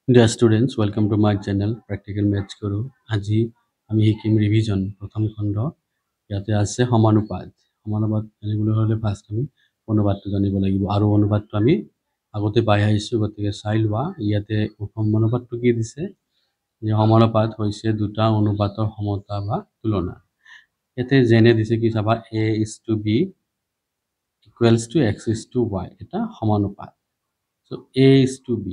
Dear students, welcome to my channel Practical Maths Guru. আজি আমি শিকিম ৰিভিজন প্ৰথম খণ্ড। ইয়াতে আছে সমানুপাত। সমানুপাত জানিবলৈ হ'লে ফাৰ্ষ্ট আমি অনুপাতটো জানিব লাগিব আৰু অনুপাতটো আমি আগতে পাই আহিছোঁ, গতিকে চাই লোৱা। ইয়াতে সমানুপাতটো কি দিছে যে সমানুপাত হৈছে দুটা অনুপাতৰ সমতা বা তুলনা। ইয়াতে যেনে দিছে কি চাবা, a:b = x:y, এটা সমানুপাত। So a:b,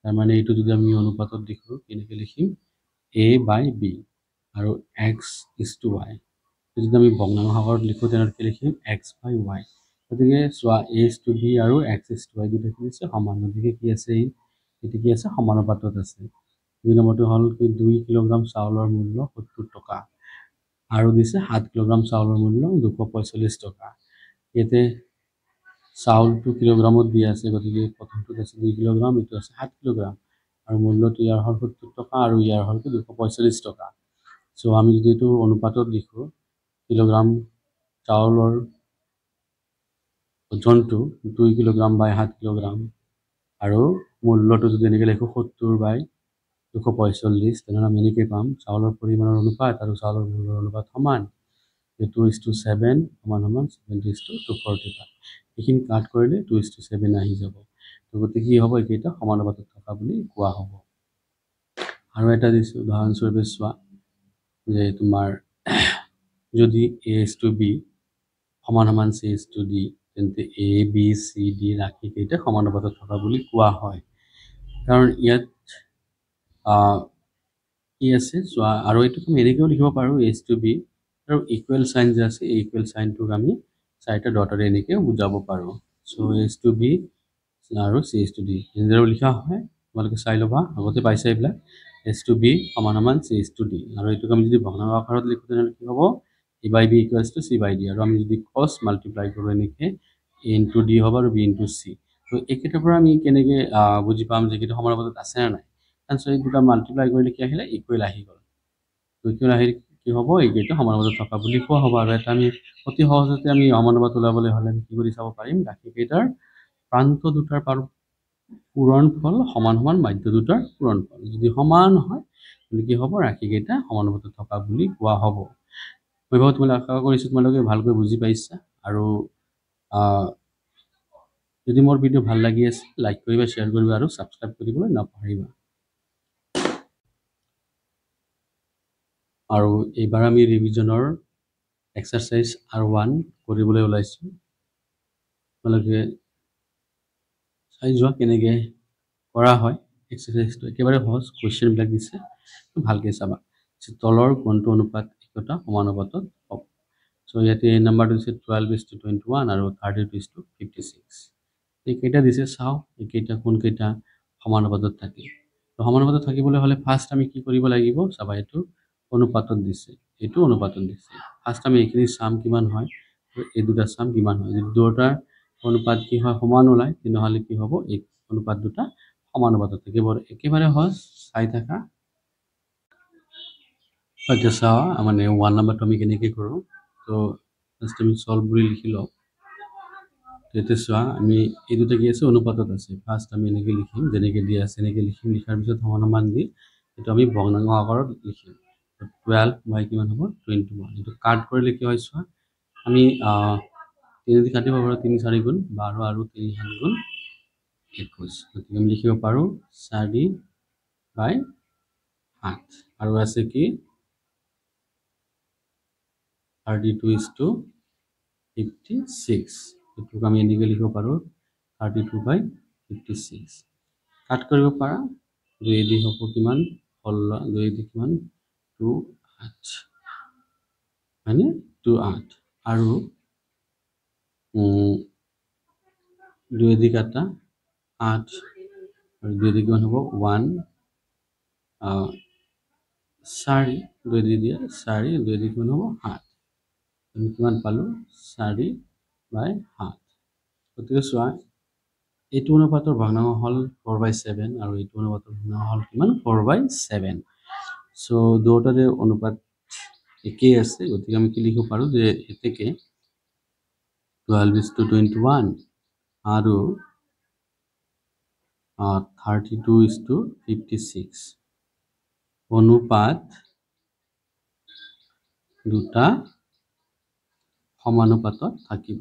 তাৰ মানে এইটো যদি আমি অনুপাতত লিখোঁ কেনেকৈ লিখিম, a/b আৰু x:y। যদি আমি ভগ্নাংশ আকাৰত লিখোঁ তেনেহ'লে কি লিখিম, x/y। গতিকে চোৱা, a:b আৰু x:y দুটা কি আছে, সমান। গতিকে কি আছে, এইটো কি আছে, সমানুপাতত আছে। ২ নম্বৰটো হ'ল কি 2 কিলোগ্ৰাম চাউলৰ মূল্য 70 টকা আৰু দিছে 7 কিলোগ্ৰাম চাউলৰ মূল্য 245 টকা। ইয়াতে চাউলটো কিলোগ্ৰামত দিয়া আছে, গতিকে প্ৰথমটোত আছে 2 কিলোগ্ৰাম, এইটো আছে 7 কিলোগ্ৰাম আৰু মূল্যটো ইয়াৰ হ'ল 70 টকা আৰু ইয়াৰ হ'ল 245 টকা। চ' আমি যদি এইটো অনুপাতত লিখোঁ, কিলোগ্ৰাম চাউলৰ ওজনটো 2 কিলোগ্ৰাম বাই 7 কিলোগ্ৰাম আৰু মূল্যটো যদি এনেকৈ লিখোঁ 70 বাই 245, তেনেহ'লে আমি এনেকৈ পাম চাউলৰ পৰিমাণৰ অনুপাত আৰু চাউলৰ মূল্যৰ অনুপাত সমান। 2:7 সমান 70:245। এইখিনি কাট কৰিলে 2:7 আহি যাব। তো গতিকে কি হ'ব, এইকেইটা সমানুপাতত থকা বুলি কোৱা হ'ব। আৰু এটা দিছোঁ, উদাহৰণস্বৰূপে চোৱা, যে তোমাৰ যদি a:b সমান c:d, তেন্তে a b c d ৰাশিকেইটা সমানুপাতত থকা বুলি কোৱা হয়। কাৰণ ইয়াত কি আছে চোৱা, আৰু এইটো তুমি এনেকৈও লিখিব পাৰোঁ, a:b আৰু ইকুৱেল চাইন যে আছে, এই ইকুৱেল চাইনটোক আমি 4টা ডটেৰে এনেকৈ বুজাব পাৰোঁ। চ' a:b আৰু c:d এনেদৰে লিখা হয়। তোমালোকে চাই ল'বা, আগতে পাইছা এইবিলাক। a:b সমান c:d আৰু এইটোক আমি যদি ভগ্নাংশ আকাৰত লিখোঁ তেনেহ'লে কি হ'ব, a/b = c/d আৰু আমি যদি ক্ৰছ মাল্টিপ্লাই কৰোঁ এনেকৈ a × d হ'ব আৰু b × c। তো এইকেইটাৰ পৰা আমি কেনেকৈ বুজি পাম যে এইকেইটা সমানুপাতত আছে নে নাই। চ' এই দুটা মাল্টিপ্লাই কৰিলে কি আহিলে, ইকুৱেল আহি গ'ল। ইকুৱেল আহিলে কি হ'ব, এইকেইটা সমানুপাতত থকা বুলি কোৱা হ'ব। আৰু এটা আমি অতি সহজতে আমি সমানুপাত ওলাবলৈ হ'লে আমি কি কৰি চাব পাৰিম, ৰাশিকেইটাৰ প্ৰান্ত দুটাৰ পূৰণফল সমান মাধ্য দুটাৰ পূৰণফল যদি সমান হয়, তেন্তে কি হ'ব, ৰাশিকেইটা সমানুপাতত থকা বুলি কোৱা হ'ব। মই ভাবোঁ তোমালোকে আশা কৰিছোঁ তোমালোকে ভালকৈ বুজি পাইছা। আৰু যদি মোৰ ভিডিঅ' ভাল লাগি আছে, লাইক কৰিবা, শ্বেয়াৰ কৰিবা আৰু ছাবস্ক্ৰাইব কৰিবলৈ নাপাহৰিবা। আৰু এইবাৰ আমি ৰিভিজনৰ এক্সাৰচাইজ R1 কৰিবলৈ ওলাইছোঁ। তোমালোকে চাই যোৱা কেনেকৈ কৰা হয়। এক্সাৰচাইজটো একেবাৰে সহজ, কুৱেশ্যনবিলাক দিছে, ভালকৈ চাবা। তলৰ কোনটো অনুপাত একতা সমানুপাতত হ'ব। চ' ইয়াতে এই নাম্বাৰটো দিছে 12:21 আৰু 32:56। এইকেইটা দিছে, চাওঁ এইকেইটা কোনকেইটা সমানুপাতত থাকে। তো সমানুপাতত থাকিবলৈ হ'লে ফাৰ্ষ্ট আমি কি কৰিব লাগিব, চাবা, এইটো অনুপাতত দিছে, এইটো অনুপাতত দিছে। ফাৰ্ষ্ট আমি এইখিনি চাম কিমান হয়, এই দুটা চাম কিমান হয়। যদি দুটাৰ অনুপাত কি হয়, সমান ওলায়, তেনেহ'লে কি হ'ব, এই অনুপাত দুটা সমানুপাতত থাকিব। একেবাৰে সহজ, চাই থাকা। এতিয়া চাওঁ মানে 1 নম্বৰটো আমি কেনেকৈ কৰোঁ। তো ফাৰ্ষ্ট আমি চল্ভ বুলি লিখি লওঁ। এতিয়া চোৱা, আমি এই দুটা কি আছে, অনুপাতত আছে। ফাৰ্ষ্ট আমি এনেকৈ লিখিম, যেনেকৈ দিয়া আছে এনেকৈ লিখিম। লিখাৰ পিছত সমান দি এইটো আমি ভগ্নাংশ আকাৰত লিখিম। 12 বাই কিমান হ'ব, 21। এইটো কাট কৰিলে কি হয় চোৱা, আমি 3 দি কাটিব পাৰোঁ, 3 × 4 = 12 আৰু 3 × 7 = 21। গতিকে আমি লিখিব পাৰোঁ 4/7 আৰু আছে কি 32:56। এইটোক আমি এনেকৈ লিখিব পাৰোঁ 32/56। কাট কৰিব পাৰা, 2 দি হ'ব কিমান, 16, 2 দি কিমান, 28, হয়নে, 28 আৰু 2 দি কাটা 8 আৰু 2 দি কিমান হ'ব 1, 4, 2 দি দিয়া 4, 2 দি কিমান হ'ব 7। আমি কিমান পালোঁ, 4/7। গতিকে চোৱা, এইটো অনুপাতৰ ভগ্নাংশ হ'ল 4/7 আৰু এইটো অনুপাতৰ ভগ্নাংশ হ'ল কিমান, 4/7। চ' দুয়োটাৰে অনুপাত একেই আছে। গতিকে আমি কি লিখিব পাৰোঁ যে এতেকে 12:21 আৰু 32:56 অনুপাত দুটা সমানুপাতত থাকিব।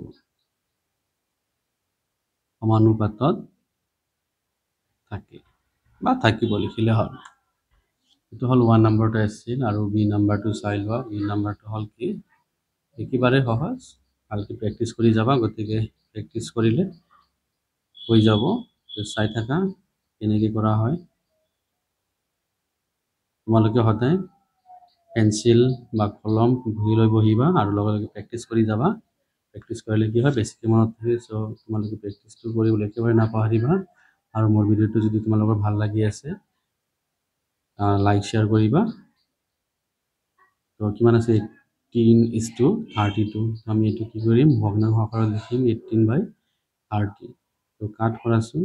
সমানুপাতত থাকে বা থাকিব লিখিলে হ'ল। এইটো হ'ল 1 নম্বৰটো আছিল আৰু বি নম্বৰটো চাই লোৱা। বি নম্বৰটো হ'ল কি, একেবাৰে সহজ, ভালকৈ প্ৰেক্টিছ কৰি যাবা। গতিকে প্ৰেক্টিছ কৰিলে হৈ যাব। চাই থাকা কেনেকৈ কৰা হয়। তোমালোকে সদায় পেঞ্চিল বা কলম বহি লৈ বহিবা আৰু লগে লগে প্ৰেক্টিছ কৰি যাবা। প্ৰেক্টিছ কৰিলে কি হয়, বেছিকৈ মনত থাকে। চ' তোমালোকে প্ৰেক্টিছটো কৰিবলৈ একেবাৰে নাপাহৰিবা। আৰু মোৰ ভিডিঅ'টো যদি তোমালোকৰ ভাল লাগি আছে, লাইক শ্বেয়াৰ কৰিবা। তো কিমান আছে, 18:32। আমি এইটো কি কৰিম, ভগ্নাংশ আকাৰত লিখিম 18/30। তো কাট কৰাচোন,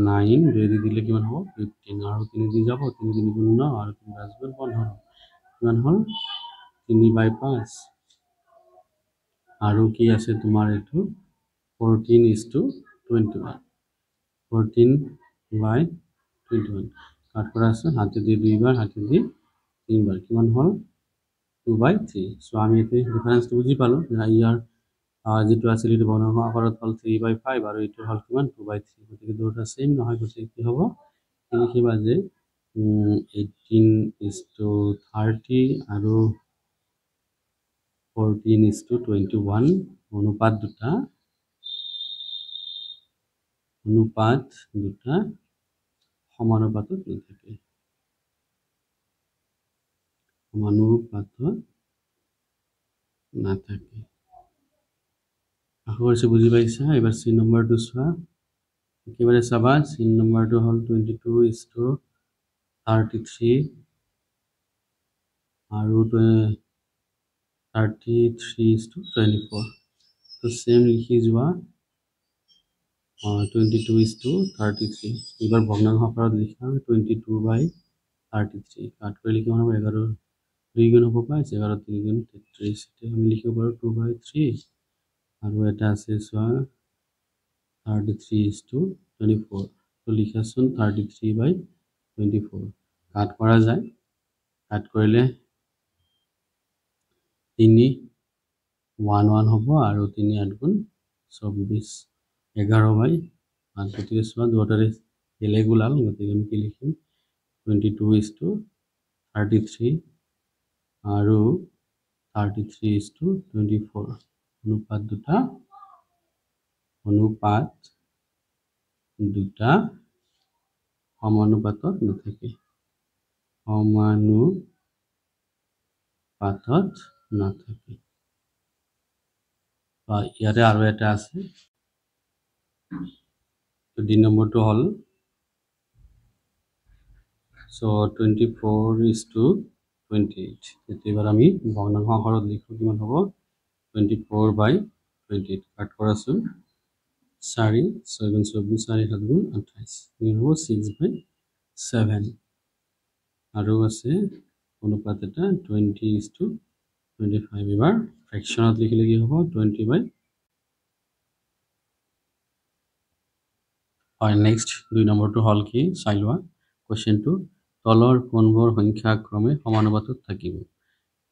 9 2 দি দিলে কিমান হ'ব, 15 আৰু 3 দি যাব, 3 3 গুণ 9 আৰু 3 5 গুণ 15। কিমান হ'ল, 3/5। আৰু কি আছে তোমাৰ এইটো 14:21। 14/21 কাট কৰা আছে, হাতেদি 2বাৰ, হাতেদি 3বাৰ, কিমান হ'ল 2/3। চ' আমি এতিয়া ডিফাৰেঞ্চটো বুজি পালোঁ। ইয়াৰ যিটো আছিল এইটো ভগ্নাংশ আকাৰত হ'ল 3/5 আৰু এইটো হ'ল কিমান 2/3। গতিকে দুয়োটা ছেইম নহয়। গতিকে কি হ'ব, লিখিবা যে 18:30 আৰু 14:21 অনুপাত দুটা সমানুপাতত নাথাকে। সমানুপাতত নাথাকে। আশা কৰিছোঁ বুজি পাইছা। এবাৰ চি নম্বৰটো চোৱা, একেবাৰে চাবা। চি নম্বৰটো হ'ল 22:33 আৰু 33:24। তো ছেম লিখি যোৱা। 22:33। এইবাৰ ভগ্নাংশ আকাৰত লিখা 22/33। কাট কৰিলে কিমান হ'ব, 11 2 গুণ হ'ব 5, 11 3 গুণ 33। এতিয়া আমি লিখিব পাৰোঁ 2/3। আৰু এটা আছে চোৱা 33:24। তো লিখাচোন 33/24। কাট কৰা যায়। কাট কৰিলে 3 1 1 হ'ব আৰু 3 8 গুণ 24, 11/8। গতিকে চোৱা দুয়োটাৰে বেলেগ ওলাল। গতিকে আমি কি লিখিম, 22:33 আৰু 33:24 অনুপাত দুটা সমানুপাতত নাথাকে। সমানুপাতত নাথাকে। ইয়াতে আৰু এটা আছে। ডি নম্বৰটো হ'ল চ' 24:28। এবাৰ আমি ভগ্নাংশ আকাৰত লিখোঁ, কিমান হ'ব 24/28। কাট কৰাচোন, 4 6 গুণ 24, 4 7 গুণ 28, কিমান হ'ব 6/7। আৰু আছে অনুপাত এটা 20:25। এবাৰ ফ্ৰেকশ্যনত লিখিলে কি হ'ব 20/। হয়, নেক্সট 2 নম্বৰটো হ'ল কি, চাই লোৱা কুৱেশ্যনটো। তলৰ কোনবোৰ সংখ্যা ক্ৰমে সমানুপাতত থাকিব।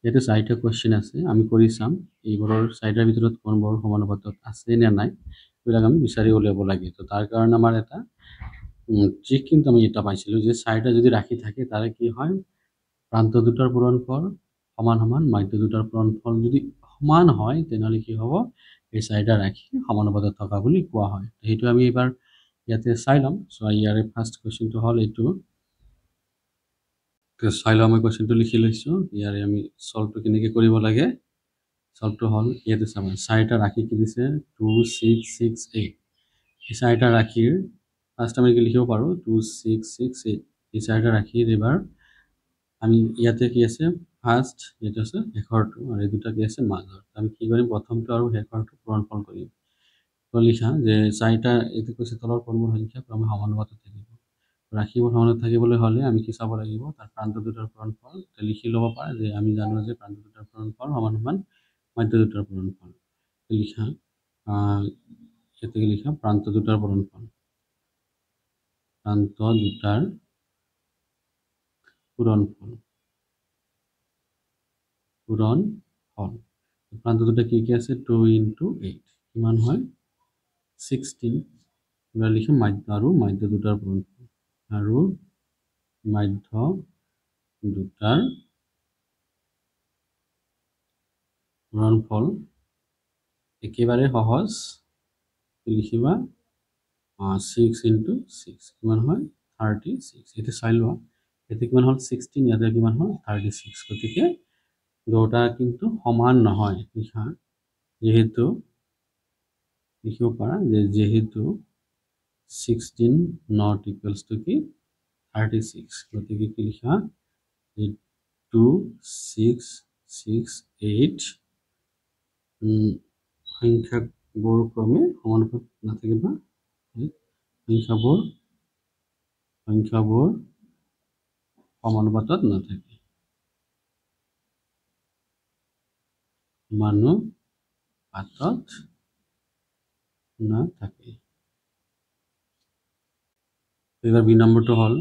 ইয়াতে 4টা কুৱেশ্যন আছে, আমি কৰি চাম এইবোৰৰ 4টাৰ ভিতৰত কোনবোৰ সমানুপাতত আছে নে নাই, এইবিলাক আমি বিচাৰি উলিয়াব লাগে। তো তাৰ কাৰণে আমাৰ এটা ট্ৰিক কিন্তু আমি এটা পাইছিলোঁ যে 4টা যদি ৰাখি থাকে তাৰে কি হয়, প্ৰান্ত দুটাৰ পূৰণফল সমান সমান, মাধ্য দুটাৰ পূৰণফল যদি সমান হয় তেনেহ'লে কি হ'ব, এই 4টা ৰাখি সমানুপাতত থকা বুলি কোৱা হয়। সেইটো আমি এইবাৰ ইয়াতে চাই ল'ম। চ' ইয়াৰে ফাৰ্ষ্ট কুৱেশ্যনটো হ'ল এইটো। চাই লওঁ, আমি কুৱেশ্যনটো লিখি লৈছোঁ। ইয়াৰে আমি ছল্ভটো কেনেকৈ কৰিব লাগে। ছল্ভটো হ'ল ইয়াতে চাবা, 4টা ৰাশি কি দিছে 2 6 6 8। এই 4টা ৰাশিৰ ফাৰ্ষ্ট আমি কি লিখিব পাৰোঁ 2 6 6 8। এই 4টা ৰাশিৰ এইবাৰ আমি ইয়াতে কি আছে, ফাৰ্ষ্ট এইটো আছে শেষৰটো আৰু এই দুটা কি আছে মাজৰ। আমি কি কৰিম, প্ৰথমটো আৰু শেষৰটো পূৰণফল কৰিম। তো লিখা যে 4টা, এইটো কৈছে তলৰ কোনবোৰ সংখ্যা ক্ৰমে সমানুপাতত থাকিব। ৰাশিবোৰ সমানুপাতত থাকিবলৈ হ'লে আমি কি চাব লাগিব, তাৰ প্ৰান্ত দুটাৰ পূৰণফল লিখি ল'ব পাৰে যে আমি জানো যে প্ৰান্ত দুটাৰ পূৰণফল সমান সমান মাধ্য দুটাৰ পূৰণফল। লিখা ইয়াতে লিখা প্ৰান্ত দুটাৰ পূৰণফল। প্ৰান্ত দুটাৰ পূৰণফল। প্ৰান্ত দুটা কি কি আছে 2 × 8 কিমান হয় 16। এবাৰ লিখিম মাধ্য আৰু মাধ্য দুটাৰ পূৰণফল আৰু মাধ্য দুটাৰ পূৰণফল একেবাৰে সহজ লিখিবা 6 × 6 কিমান হয় 36। এতিয়া চাই লোৱা ইয়াতে কিমান হ'ল 16 ইয়াতে কিমান হ'ল 36 গতিকে দুটা কিন্তু সমান নহয় লিখা যেহেতু লিখিব পাৰা যে যেহেতু 16 not equals to কি 36 গতিকে কি লিখা 2 6 6 8 সংখ্যাবোৰ ক্ৰমে সমানুপাত নাথাকিব সংখ্যাবোৰ সমানুপাতত নাথাকে সমানুপাতত নাথাকে। এবাৰ বি নম্বৰটো হ'ল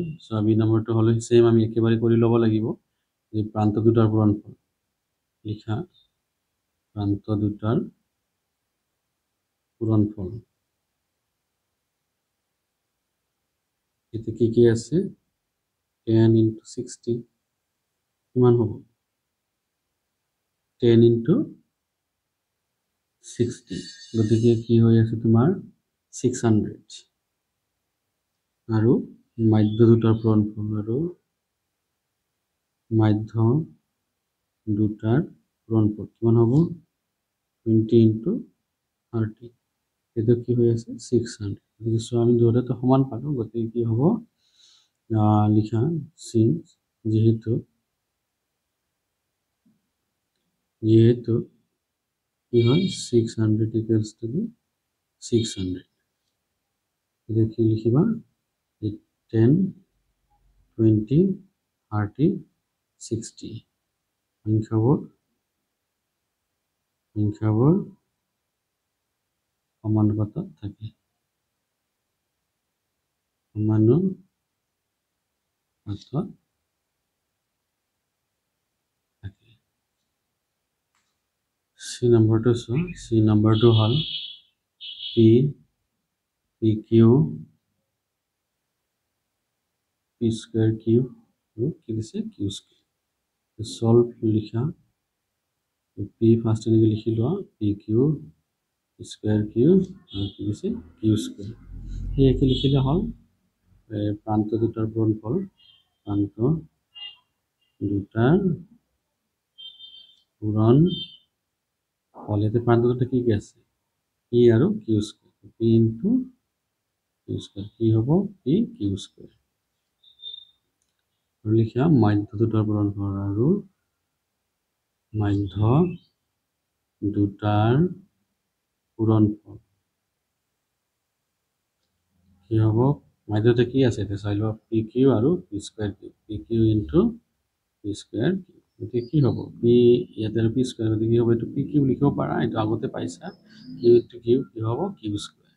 বি নম্বৰটো হ'লে সেম আমি একেবাৰে কৰি ল'ব লাগিব যে প্ৰান্ত দুটাৰ পূৰণফল লিখা প্ৰান্ত দুটাৰ পূৰণফল এতে কি কি আছে 10 × 60 কিমান হ'ব 10 × 60 গতিকে কি হৈ আছে তোমাৰ 600 আৰু মাধ্য দুটাৰ পূৰণফল আৰু মাধ্য দুটাৰ পূৰণফল কিমান হ'ব 20 × 30 এইটো কি হৈ আছে 600 গতিকে সো আমি দুটাটো সমান পালো গতিকে কি হ'ব লিখা since যেহেতু কি হয় 600 equals to 600 এটা কি লিখিবা 10 20 30 60 সংখ্যাবোৰ সমানুপাতত থাকে সমানুপাতত থাকে। সি নম্বৰটো চোৱা সি নম্বৰটো হ'ল p q p square q আৰু কি দিছে কিউ স্কোয়াৰ সলভ লিখা পি ফাৰ্স্ট এনেকৈ লিখি লোৱা পি কিউ স্কোয়াৰ কিউ আৰু কি দিছে কিউ স্কোয়াৰ সেই একে লিখিলে হ'ল প্ৰান্ত দুটাৰ পূৰণফল প্ৰান্ত দুটাৰ পূৰণফল ইয়াতে প্ৰান্ত দুটা কি কি আছে পি আৰু q square p into q square কি হ'ব পি কিউ স্কোয়াৰ আৰু লিখা মাধ্য দুটাৰ পূৰণফল আৰু মাধ্য দুটাৰ পূৰণফল কি হ'ব মাধ্যতে কি আছে এতিয়া চাই লোৱা পি কিউ আৰু p square q p q into p square q গতিকে কি হ'ব পি ইয়াতে আৰু পি স্কোয়াৰ গতিকে কি হ'ব এইটো পি কিউ লিখিব পাৰা এইটো আগতে পাইছা কিউ ইনটু কিউ কি হ'ব কিউ স্কোয়ার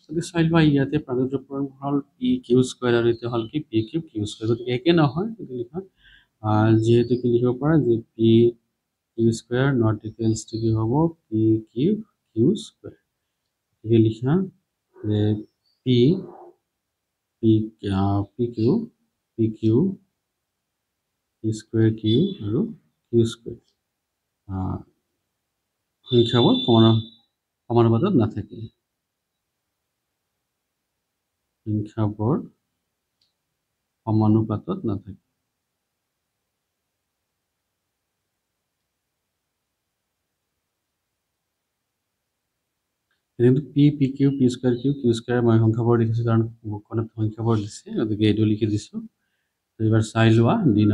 গতিকে চাই লোৱা ইয়াতে প্ৰান্তটোৰ পূৰণফল হ'ল পি কিউ স্কোয়াৰ আৰু এতিয়া হ'ল কি পি কিউ কিউ স্কোয়াৰ গতিকে একে নহয় গতিকে লিখা যেহেতু কি লিখিব পাৰা যে p q square not equals to কি হ'ব পি কিউ কিউ স্কোয়ার গতিকে লিখা যে p p q p square q আৰু কিউ স্কোয়াৰ সংখ্যাবোৰ সমানুপাতত নাথাকে সংখ্যাবোৰ সমানুপাতত নাথাকে কিন্তু p p q p square q q square মই সংখ্যাবোৰ লিখিছোঁ কাৰণ বুকখনত সংখ্যাবোৰ দিছে গতিকে এইটো লিখি দিছোঁ এবাৰ চাই লোৱা ডি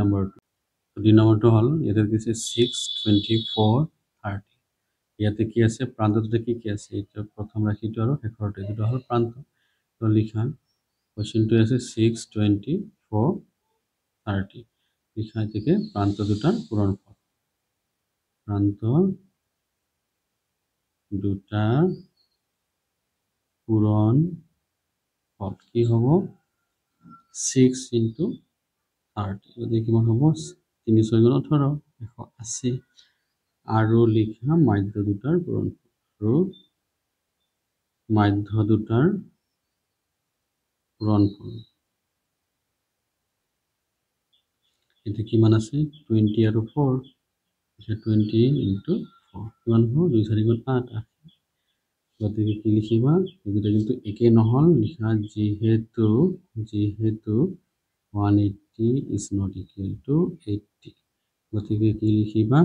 নম্বৰটো হ'ল ইয়াতে দিছে 6 24 30 ইয়াতে কি আছে প্ৰান্ত দুটা কি কি আছে এইটো প্ৰথম ৰাশিটো আৰু শেষৰটো এইটো হ'ল প্ৰান্ত তো লিখা কোৱেশ্চনটো আছে 6 24 30 লিখা এতেকে প্ৰান্ত দুটাৰ পূৰণফল প্ৰান্ত দুটাৰ পূৰণফল কি হ'ব 6 ইনটু 30 গতিকে কিমান হ'ব 3 6 গুণ 18 180 আৰু লিখা মাধ্য দুটাৰ পূৰণফল আৰু মাধ্য দুটাৰ পূৰণফল এটা কিমান আছে 20 আৰু 4 এতিয়া 20 ইনটু 4 কিমান হ'ব 2 4 গুণ 8 গতিকে কি লিখিবা এইকেইটা কিন্তু একে নহ'ল লিখা যিহেতু 180 is not equal to 80 গতিকে কি লিখিবা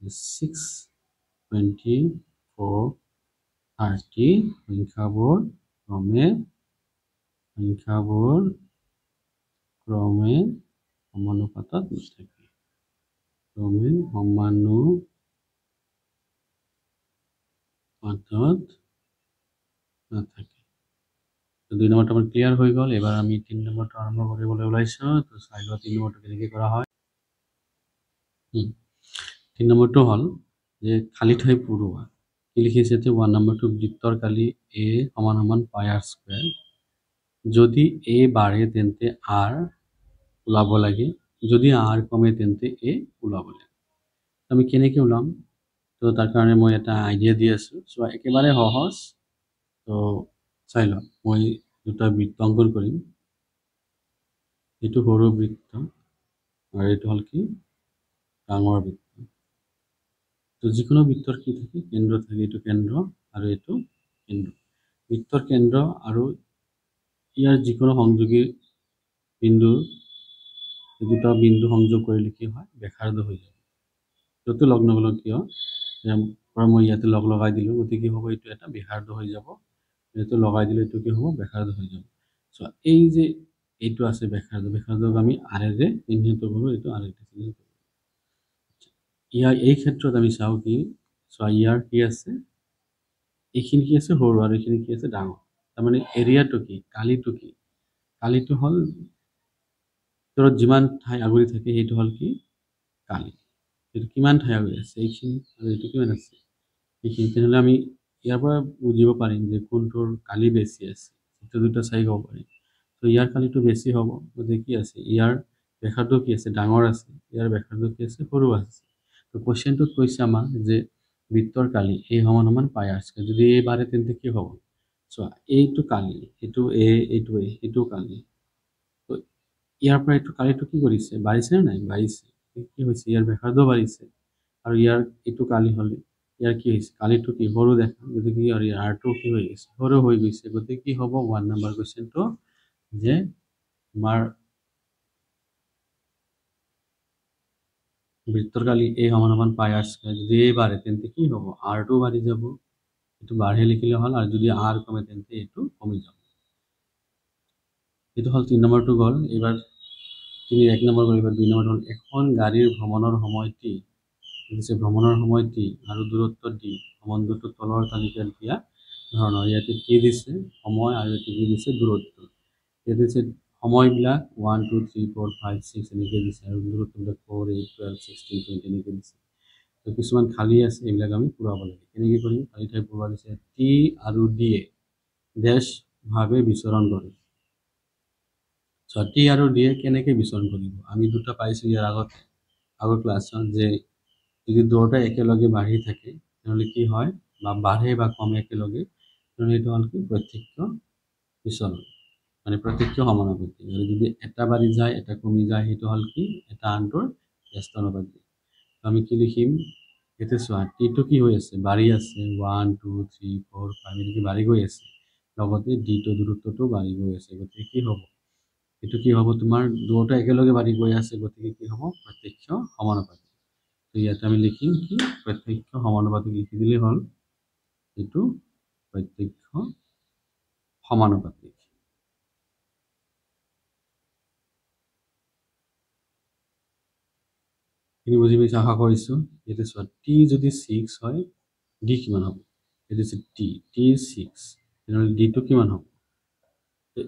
6 24 30 সংখ্যাবোৰ ক্ৰমে সমানুপাতত নাথাকে নাথাকে তো 2 নম্বৰটো আমাৰ ক্লিয়াৰ হৈ গ'ল এবাৰ আমি 3 নম্বৰটো আৰম্ভ কৰিবলৈ ওলাইছো তো চাই লোৱা 3 নম্বৰটো কেনেকৈ কৰা হয় 3 নম্বৰটো হ'ল যে খালী ঠাই পূৰোৱা কি লিখিছে যে 1 নম্বৰটো বৃত্তৰ কালি a সমান সমান পাই r স্কয়াৰ যদি a বাঢ়ে তেন্তে r ওলাব লাগে যদি r কমে তেন্তে a ওলাব লাগে আমি কেনেকৈ ওলাম তো তাৰ কাৰণে মই এটা আইডিয়া দি আছো সো একেবাৰে সহজ তো চাই লওক মই দুটা বৃত্ত অংকন কৰিম এইটো সৰু বৃত্ত আৰু এইটো হ'ল কি ডাঙৰ বৃত্ত তো যিকোনো বৃত্তৰ কি থাকে কেন্দ্ৰ থাকে এইটো কেন্দ্ৰ আৰু এইটো কেন্দ্ৰ বৃত্তৰ কেন্দ্ৰ আৰু ইয়াৰ যিকোনো সংযোগী বিন্দু এই দুটা বিন্দু সংযোগ কৰিলে কি হয় ব্যাসাৰ্ধ হৈ যায় য'তে লগ নগ'লেও কিয় পৰা মই ইয়াতে লগ লগাই দিলোঁ গতিকে কি হ'ব এইটো এটা ব্যাসাৰ্ধ হৈ যাব এইটো লগাই দিলে এইটো কি হ'ব ব্যাসাৰ্ধ হৈ যাব সো এই যে এইটো আছে ব্যাসাৰ্ধক আমি আৰেৰে চিহ্নিত কৰোঁ এইটো আৰেৰে চিহ্নিত কৰোঁ ইয়াৰ এই ক্ষেত্ৰত আমি চাওঁ কি সো ইয়াৰ কি আছে এইখিনি কি আছে সৰু আৰু এইখিনি কি আছে ডাঙৰ তাৰমানে এৰিয়াটো কি কালিটো হ'ল ভিতৰত যিমান ঠাই আগুৰি থাকে সেইটো হ'ল কি কালি এইটো কিমান ঠাই আগুৰি আছে এইখিনি আৰু এইটো কিমান আছে এইখিনি তেনেহ'লে আমি ইয়াৰ পৰা বুজিব পাৰিম যে কোনটোৰ কালি বেছি আছে এইটো দুটা চাই ক'ব পাৰিম তো ইয়াৰ কালিটো বেছি হ'ব গতিকে কি আছে ইয়াৰ ব্যাসাৰ্ধ কি আছে ডাঙৰ আছে ইয়াৰ ব্যাসাৰ্ধ কি আছে সৰু আছে তো কোৱেশ্চনটোত কৈছে আমাৰ যে বৃত্তৰ কালি a সমান সমান পাই r স্কয়াৰ যদি a বাঢ়ে তেন্তে কি হ'ব চোৱা এইটো কালি এইটো a এইটো কালি তো ইয়াৰ পৰা এইটো কালিটো কি কৰিছে বাঢ়িছে নে নাই বাঢ়িছে কি হৈছে ইয়াৰ ব্যাসাৰ্ধ বাঢ়িছে আৰু ইয়াৰ এইটো কালি হ'লে ইয়াৰ কি হৈছে কালিটো কি সৰু দেখা গতিকে আৰু ইয়াৰ আৰটো কি হৈ গৈছে সৰু হৈ গৈছে গতিকে কি হ'ব 1 নম্বৰ কোৱেশ্চনটো যে আমাৰ বৃত্তৰ কালি a সমান সমান পাই r স্কয়াৰ যদি a বাঢ়ে তেন্তে কি হ'ব r2 বাঢ়ি যাব এইটো বাঢ়ে লিখিলে হ'ল আৰু যদি r কমে তেন্তে এইটো কমি যাব এইটো হ'ল 3 নম্বৰটো গ'ল এবাৰ 1 নম্বৰ কৰিবা 2 নম্বৰ হ'ল এখন গাড়ীৰ ভ্ৰমণৰ সময় t ভ্ৰমণৰ সময় t আৰু দূৰত্ব d সম্বন্ধটো তলৰ তালিকাত দিয়া ধৰণৰ ইয়াতে কি দিছে সময় আৰু ইয়াতে কি দিছে দূৰত্ব ইয়াতে দিছে সময়বিলাক 1 2 3 4 5 6 এনেকৈ দিছে আৰু দূৰত্ববিলাক 4 8 12 16 20 এনেকৈ দিছে তো কিছুমান খালী আছে এইবিলাক আমি পূৰাব লাগে কেনেকৈ কৰিম খালী ঠাই পূৰোৱা দিছে t আৰু d ডেশভাৱে বিচৰণ কৰে টি আৰু d কেনেকৈ বিচৰণ কৰিব আমি দুটা পাইছোঁ ইয়াৰ আগৰ ক্লাছত যে যদি দুয়োটা একেলগে বাঢ়ি থাকে তেনেহ'লে কি হয় বা বাঢ়ে বা কমে একেলগে তেনেহ'লে এইটো হ'ল কি প্ৰত্যক্ষ বিচৰণ মানে প্ৰত্যক্ষ সমানুপাতিক আৰু যদি এটা বাঢ়ি যায় এটা কমি যায় সেইটো হ'ল কি এটা আনটোৰ জ্যেষ্ঠানুপাতিক আমি কি লিখিম এতিয়া চোৱা টিটো কি হৈ আছে বাঢ়ি আছে 1 2 3 4 5 এনেকৈ বাঢ়ি গৈ আছে লগতে ডিটো দূৰত্বটো বাঢ়ি গৈ আছে গতিকে কি হ'ব এইটো কি হ'ব তোমাৰ দুয়োটা একেলগে বাঢ়ি গৈ আছে গতিকে কি হ'ব প্ৰত্যক্ষ সমানুপাতিক তো ইয়াতে আমি লিখিম কি প্ৰত্যক্ষ সমানুপাতিক লিখি দিলেই হ'ল এইটো প্ৰত্যক্ষ সমানুপাতিক এইখিনি বুজি পাইছে আশা কৰিছোঁ ইয়াতে চোৱা টি যদি 6 হয় ডি কিমান হ'ব এইটো হৈছে টি 6 তেনেহ'লে ডিটো কিমান হ'ব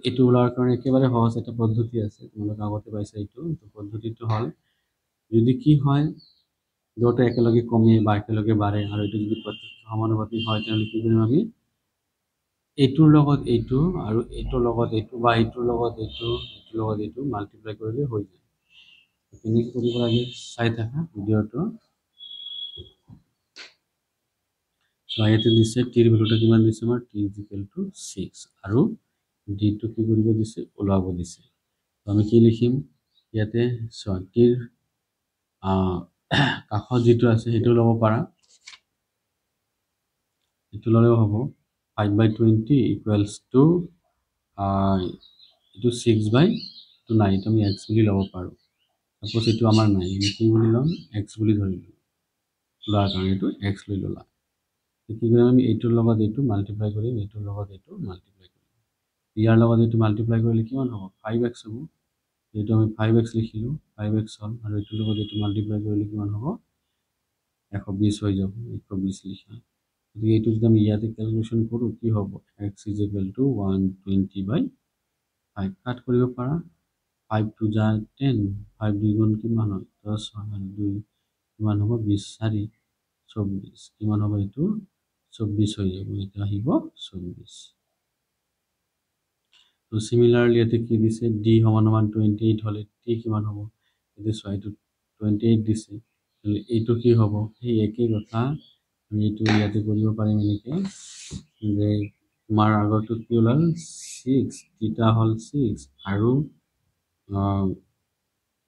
এইটো ওলোৱাৰ কাৰণে একেবাৰে সহজ এটা পদ্ধতি আছে তোমালোকে আগতে পাইছা এইটো পদ্ধতিটো হ'ল যদি কি হয় দুয়োটা একেলগে কমে বা একেলগে বাঢ়ে আৰু এইটো যদি প্ৰত্যক্ষ সমানুপাতিক হয় তেনেহ'লে কি কৰিম আমি এইটোৰ লগত এইটো আৰু এইটোৰ লগত এইটো বা এইটোৰ লগত এইটো এইটোৰ লগত এইটো মাল্টিপ্লাই কৰিলে হৈ যায়। কেনেকৈ কৰিব লাগে চাই থাকা ভিডিঅ'টো। ইয়াতে দিছে টিৰ ভেলুটা কিমান দিছে আমাৰ টি ইজ ইকুৱেল টু 6 আৰু ডিটো কি কৰিব দিছে ওলাব দিছে। আমি কি লিখিম ইয়াতে চোৱা টিৰ কাষত যিটো আছে সেইটো ল'ব পাৰা, এইটো ল'লেও হ'ব 5/20 ইকুৱেলছ টু এইটো 6/9 এইটো আমি এক্স বুলি ল'ব পাৰোঁ। সাপোজ এইটো আমাৰ নাই, আমি কি বুলি ল'ম এক্স বুলি ধৰিলোঁ, লোৱাৰ কাৰণে এইটো এক্স লৈ ল'লা। কি কৰিম আমি এইটোৰ লগত এইটো মাল্টিপ্লাই কৰিম, এইটোৰ লগত এইটো মাল্টিপ্লাই কৰিম। ইয়াৰ লগত এইটো মাল্টিপ্লাই কৰিলে কিমান হ'ব 5x হ'ব। এইটো আমি 5x লিখিলোঁ, 5x হ'ল আৰু এইটোৰ লগত এইটো মাল্টিপ্লাই কৰিলে কিমান হ'ব 120 হৈ যাব, 120 লিখা। গতিকে এইটো যদি আমি ইয়াতে কেলকুলেশ্যন কৰোঁ কি হ'ব x ইজ ইকুৱেল টু 120/5 কাট কৰিব পাৰা। 5 2 যা 10, 5 2 গুণ কিমান হয় 10 হয় আৰু 2 কিমান হ'ব 20 4 24 কিমান হ'ব এইটো 24 হৈ যাব, এইটো আহিব 24। তো সিমিলাৰলি ইয়াতে কি দিছে d সমান 28 হ'লে t কিমান হ'ব, এতিয়া চোৱা এইটো 28 দিছে, এইটো কি হ'ব সেই একেই কথা আমি এইটো ইয়াতে কৰিব পাৰিম এনেকৈ যে তোমাৰ আগৰটো কি ওলাল 6 থিটা হ'ল 6 আৰু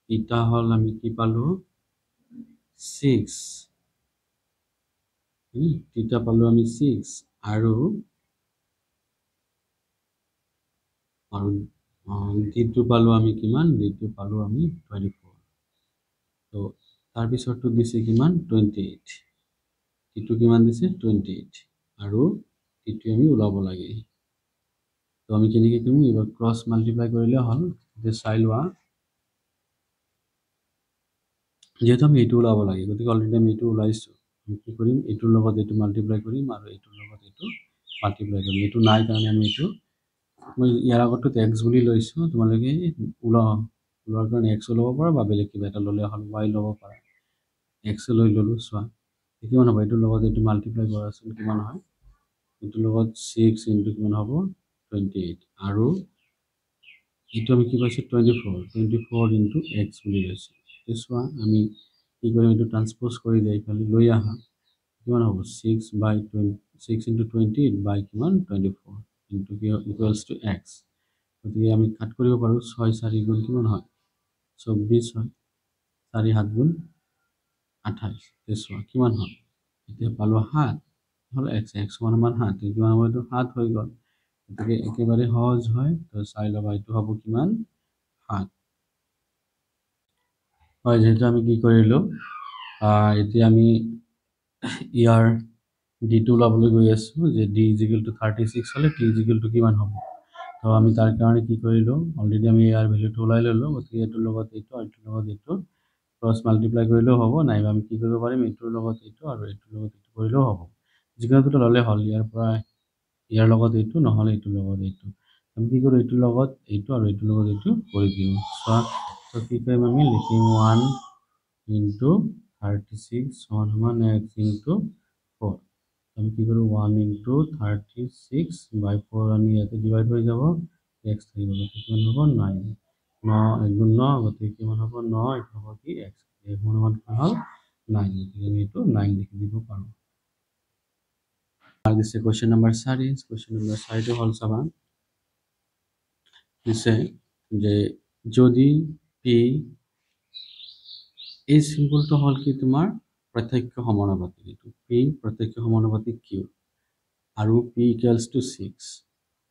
ইটা হ'ল আমি কি পালোঁ 6 থিটা পালোঁ আমি 6 আৰু ডিটো পালোঁ আমি কিমান, ডিটো পালোঁ আমি 24। তো তাৰপিছতটো দিছে কিমান 28, ডিটো কিমান দিছে 28 আৰু ডিটো আমি ওলাব লাগে। তো আমি কেনেকৈ কৰিম এইবাৰ ক্ৰছ মাল্টিপ্লাই কৰিলে হ'ল। এতিয়া চাই লোৱা যেহেতু আমি এইটো ওলাব লাগে গতিকে অলৰেডি আমি এইটো ওলাইছোঁ, আমি কি কৰিম এইটোৰ লগত এইটো মাল্টিপ্লাই কৰিম আৰু এইটোৰ লগত এইটো মাল্টিপ্লাই কৰিম। এইটো নাই কাৰণে আমি এইটো মই ইয়াৰ আগততো এক্স বুলি লৈছোঁ, তোমালোকে ওলোৱাৰ কাৰণে এক্স ল'ব পাৰা বা বেলেগ কিবা এটা ল'লে হ'ল, ৱাই ল'ব পাৰা। এক্স লৈ ল'লোঁ, চোৱা কিমান হ'ব এইটোৰ লগত এইটো মাল্টিপ্লাই কৰাচোন কিমান হয়, এইটোৰ লগত 6 ইনটু কিমান হ'ব 28 আৰু এইটো আমি কি পাইছোঁ 24 ইনটু এক্স বুলি লৈছোঁ। চোৱা আমি কি কৰিম এইটো ট্ৰান্সপ'জ কৰি দিয়ে এইফালে লৈ আহা কিমান হ'ব 6 ইনটু 28 বাই কিমান 24 ইনটু কি ইকুৱেলছ টু এক্স। গতিকে আমি কাট কৰিব পাৰোঁ 6 4 গুণ কিমান হয় 24 হয়, 4 7 গুণ 28। চোৱা কিমান হ'ল এতিয়া পালোঁ 7 হ'ল এক্স সমান 7 কিমান হ'ব এইটো 7 হৈ গ'ল। গতিকে একেবাৰে সহজ হয়, তো চাই ল'বা এইটো হ'ব কিমান 7 হয়। যিহেতু আমি কি কৰিলোঁ এতিয়া আমি ইয়াৰ ডিটো ওলাবলৈ গৈ আছোঁ যে d ইজ ইকুৱেল টু 36 হ'লে t ইজ ইকুৱেল টু কিমান হ'ব। তো আমি তাৰ কাৰণে কি কৰিলোঁ অলৰেডি আমি ইয়াৰ ভেলুটো ওলাই ল'লোঁ, গতিকে এইটোৰ লগত এইটো আৰু এইটোৰ লগত এইটো ক্ৰছ মাল্টিপ্লাই কৰিলেও হ'ব, নাইবা আমি কি কৰিব পাৰিম এইটোৰ লগত এইটো আৰু এইটোৰ লগত এইটো কৰিলেও হ'ব, যিকোনো দুটা ল'লে হ'ল। ইয়াৰ পৰা ইয়াৰ লগত এইটো নহ'লে এইটোৰ লগত এইটো আমি কি কৰোঁ এইটোৰ লগত এইটো আৰু এইটোৰ লগত এইটো কৰি দিওঁ। চোৱা তো কি কৰিম আমি লিখিম 1 ইনটু 36 সমান এক্স ইনটু 4। আমি কি কৰোঁ 1 ইনটু 36/4 আমি ইয়াতে ডিভাইড হৈ যাব, এক্স থাকিব কিমান হ'ব 9 1 গুণ 9 গতিকে কিমান হ'ব 9 এইটো হ'ব কি এক্স সমান কি হ'ল 9, গতিকে আমি এইটো 9 লিখি দিব পাৰোঁ। আৰু দিছে কুৱেশ্যন নম্বৰ 4, কুৱেশ্যন নম্বৰ 4টো হ'ল চাবা দিছে যে যদি পি এই চিম্বলটো হ'ল কি তোমাৰ প্ৰত্যক্ষ সমানুপাতিক, এইটো পি প্ৰত্যক্ষ সমানুপাতিক কিউ আৰু পি ইকুৱেলছ টু 6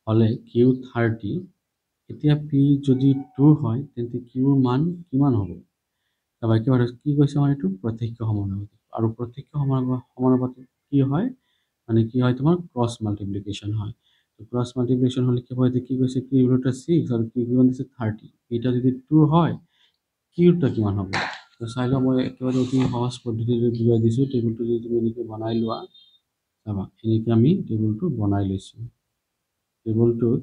হ'লে কিউ 30। এতিয়া পি যদি 2 হয় তেন্তে কিউৰ মান কিমান হ'ব। তাৰপৰা কি কৈছে আমাৰ এইটো প্ৰত্যক্ষ সমানুপাতিক, আৰু প্ৰত্যক্ষ সমানুপাতিক কি হয় মানে কি হয় তোমাৰ ক্ৰছ মাল্টিপ্লিকেশ্যন হয়। ক্ৰছ মাল্টিপ্লিকেশ্যন হ'লে কি হয়, কি কৈছে কিউ ভেলুটা 6 আৰু কিউ কিমান দিছে 30, এটা যদি 2 হয় কিউটা কিমান হ'ব। তো চাই লওঁ মই একেবাৰে অতি সহজ পদ্ধতিৰে বুজাই দিছোঁ, টেবুলটো যদি তুমি এনেকৈ বনাই লোৱা চাবা এনেকৈ আমি টেবুলটো বনাই লৈছোঁ। টেবুলটোত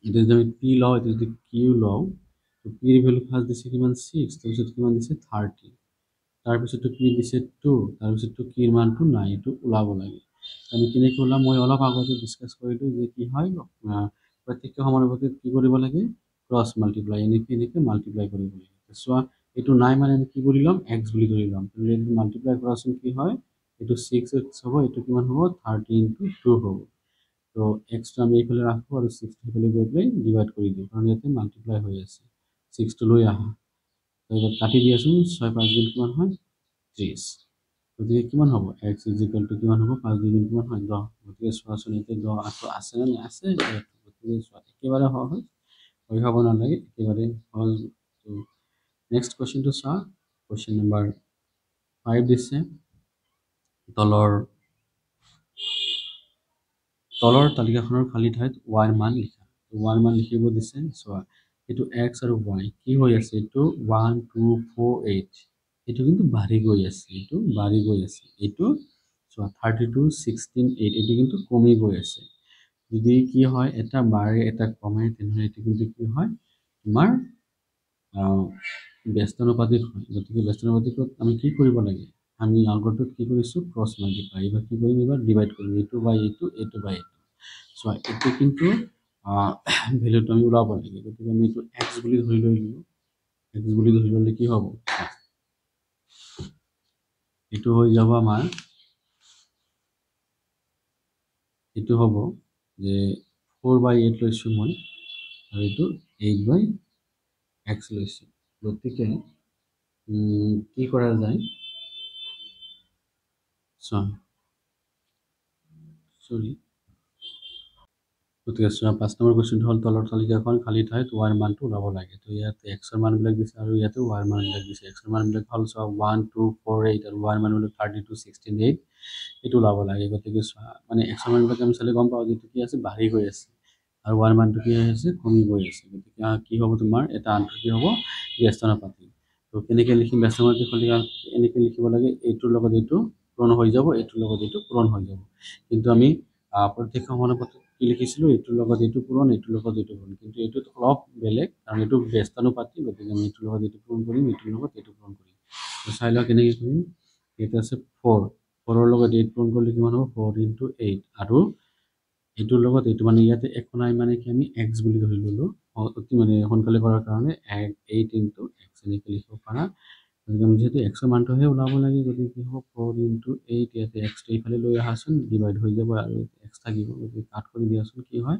এতিয়া যদি আমি পি লওঁ, এতিয়া যদি কিউ লওঁ, তো পিৰ ভেলু ফাৰ্ষ্ট দিছে কিমান 6, তাৰপিছত কিমান দিছে 30, তাৰপিছতটো পি দিছে 2, তাৰপিছতটো কিৰ মানটো নাই, এইটো ওলাব লাগে। আমি কেনেকৈ ওলাম মই অলপ আগতে ডিছকাছ কৰিলোঁ যে কি হয় প্ৰত্যেকটো সমানুপাতিত কি কৰিব লাগে ক্ৰছ মাল্টিপ্লাই এনেকৈ মাল্টিপ্লাই কৰিব লাগে চোৱা এইটো নাই মানে আমি কি কৰি ল'ম এক্স বুলি ধৰি ল'ম মাল্টিপ্লাই কৰাচোন কি হয় এইটো 6x হ'ব এইটো কিমান হ'ব 30 × 2 হ'ব তো এক্সটো আমি এইফালে ৰাখোঁ আৰু 6 সেইফালে গৈ পেলাই ডিভাইড কৰি দিওঁ কাৰণ ইয়াতে মাল্টিপ্লাই হৈ আছে 6টো লৈ আহা তো এবাৰ কাটি দিয়াচোন 6 5 গুণ কিমান হয় 30 গতিকে কিমান হ'ব এক্স ইজিকেলটো কিমান হ'ব 5 2 গুণ কিমান হয় 10 গতিকে চোৱাচোন এতিয়া 10 আছে নে আছে গতিকে চোৱা একেবাৰে সহজ ভয় খাব নালাগে একেবাৰে সহজ তো নেক্সট কুৱেশ্যনটো চোৱা কুৱেশ্যন নম্বৰ 5 দিছে তলৰ তালিকাখনৰ খালী ঠাইত y মান লিখা y মান লিখিব দিছে চোৱা এইটো x আৰু y কি হৈ আছে এইটো 1 2 4 8 এইটো কিন্তু বাঢ়ি গৈ আছে এইটো চোৱা 32 16 8 এইটো কিন্তু কমি গৈ আছে যদি কি হয় এটা বাঢ়ে এটা কমে তেনেহ'লে এইটো কিন্তু কি হয় তোমাৰ ব্যস্তানুপাতিক হয় গতিকে ব্যস্তানুপাতিকত আমি কি কৰিব লাগে আমি আগৰটোত কি কৰিছোঁ ক্ৰছ মাল্টিপ্লাই এইবাৰ কি কৰিম এইবাৰ ডিভাইড কৰিম এইটো বাই এইটো চোৱা এইটো কিন্তু ভেলুটো আমি ওলাব লাগে গতিকে আমি এইটো এক্স বুলি ধৰি লৈছিলোঁ এক্স বুলি ধৰি ল'লে কি হ'ব এইটো হৈ যাব আমাৰ এইটো হ'ব যে 4/8 লৈছোঁ মই আৰু এইটো 8/x লৈছোঁ গতিকে কি কৰা যায় চৰি গতিকে চোৱা 5 নম্বৰ কুৱেশ্যনটো হ'ল তলৰ তালিকাখন খালী ঠাইত y মানটো ওলাব লাগে তো ইয়াতে x ৰ মানবিলাক দিছে আৰু ইয়াতে y মানবিলাক দিছে x ৰ মানবিলাক হ'ল চোৱা 1 2 4 8 আৰু y মানবিলাক 32 16 8 এইটো ওলাব লাগে গতিকে চোৱা মানে x ৰ মানবিলাক আমি চালে গম পাওঁ যিটো কি আছে বাঢ়ি গৈ আছে আৰু y মানটো কি হৈ আছে কমি গৈ আছে গতিকে কি হ'ব তোমাৰ এটা আনটো কি হ'ব ব্যস্তানুপাতিক তো কেনেকৈ লিখিম ব্যস্তানুপাতিক হ'লে এনেকৈ লিখিব লাগে এইটোৰ লগত এইটো পূৰণ হৈ যাব এইটোৰ লগত এইটো পূৰণ হৈ যাব কিন্তু আমি প্ৰত্যেক সমানুপাতিক কি লিখিছিলোঁ এইটোৰ লগত এইটো পূৰণ এইটোৰ লগত এইটো পূৰণ কিন্তু এইটোত অলপ বেলেগ কাৰণ এইটো ব্যস্তানুপাতিক গতিকে আমি এইটোৰ লগত এইটো পূৰণ কৰিম এইটোৰ লগত এইটো পূৰণ কৰিম তো চাই লওঁ কেনেকৈ কৰিম এইটো আছে 4ৰ লগত 8 পূৰণ কৰিলে কিমান হ'ব 4 × 8 আৰু এইটোৰ লগত এইটো মানে ইয়াতে একো নাই মানে কি আমি এক্স বুলি ধৰি ল'লোঁ অতি মানে সোনকালে কৰাৰ কাৰণে 8 × x এনেকৈ লিখিব পাৰা গতিকে আমি যিহেতু এক্সৰ মানটোহে ওলাব লাগে গতিকে কি হ'ব 4 × 8 ইয়াতে এক্সটো এইফালে লৈ আহাচোন ডিভাইড হৈ যাব আৰু এক্স থাকিব গতিকে কাট কৰি দিয়াচোন কি হয়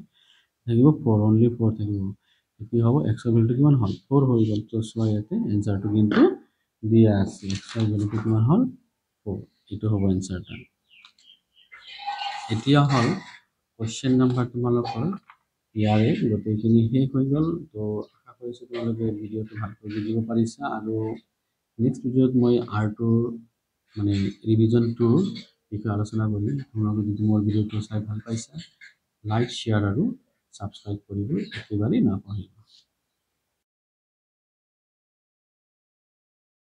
থাকিব 4 অনলি 4 থাকিব কি হ'ব এক্সৰ ভেলুটো কিমান হ'ল 4 হৈ গ'ল তো চোৱা ইয়াতে এনচাৰটো কিন্তু দিয়া আছে এক্সৰ ভেলুটো কিমান হ'ল 4 এইটো হ'ব এনচাৰটা এতিয়া হ'ল কুৱেশ্যন নম্বৰ তোমালোকৰ ইয়াৰে গোটেইখিনি শেষ হৈ গ'ল তো আশা কৰিছোঁ তোমালোকে ভিডিঅ'টো ভালকৈ বুজিব পাৰিছা আৰু নেক্সট ভিডিঅ'ত মই আৰ্টৰ মানে ৰিভিজন 2ৰ বিষয়ে আলোচনা কৰিম তোমালোকে যদি মোৰ ভিডিঅ'টো চাই ভাল পাইছা লাইক শ্বেয়াৰ আৰু ছাবস্ক্ৰাইব কৰিব একেবাৰে নাপাহৰিবা